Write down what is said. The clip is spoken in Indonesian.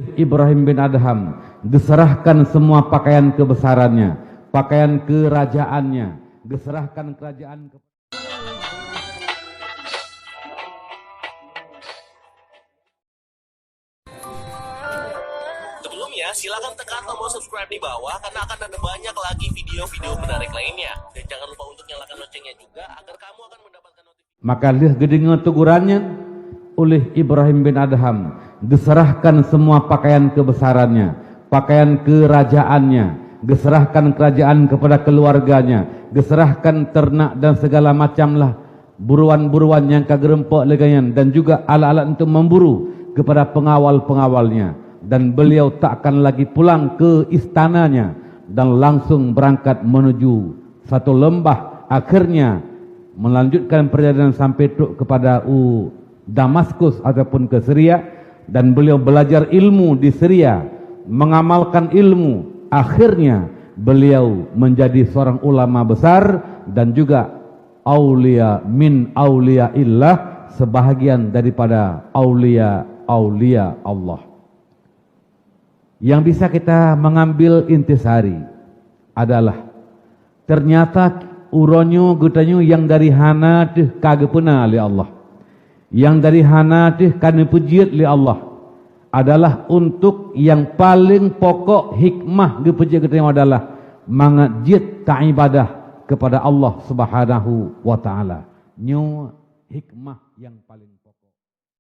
Ibrahim bin Adham, diserahkan semua pakaian kebesarannya, pakaian kerajaannya, diserahkan kerajaan ke... Sebelumnya, silakan tekan tombol subscribe di bawah karena akan ada banyak lagi video-video menarik lainnya. Dan jangan lupa untuk nyalakan loncengnya juga agar kamu akan mendapatkan notifikasi. Maka lihat gedenya tegurannya oleh Ibrahim bin Adham, diserahkan semua pakaian kebesarannya, pakaian kerajaannya, diserahkan kerajaan kepada keluarganya, diserahkan ternak dan segala macamlah buruan-buruan yang kagerempok legayan, dan juga alat-alat untuk memburu kepada pengawal-pengawalnya. Dan beliau tak akan lagi pulang ke istananya dan langsung berangkat menuju satu lembah. Akhirnya melanjutkan perjalanan sampai kepada Damaskus ataupun ke Syria, dan beliau belajar ilmu di Syria, mengamalkan ilmu. Akhirnya beliau menjadi seorang ulama besar dan juga aulia min aulia illah, sebahagian daripada aulia Allah. Yang bisa kita mengambil intisari adalah ternyata uronyo gutanyo yang dari hana teh kagepuna li Allah, yang dari hana teh kana pujiat li Allah, adalah untuk yang paling pokok hikmah gepujiat gutanyo adalah mangajit ta'ibadah kepada Allah Subhanahu wa taala. Nyo hikmah yang paling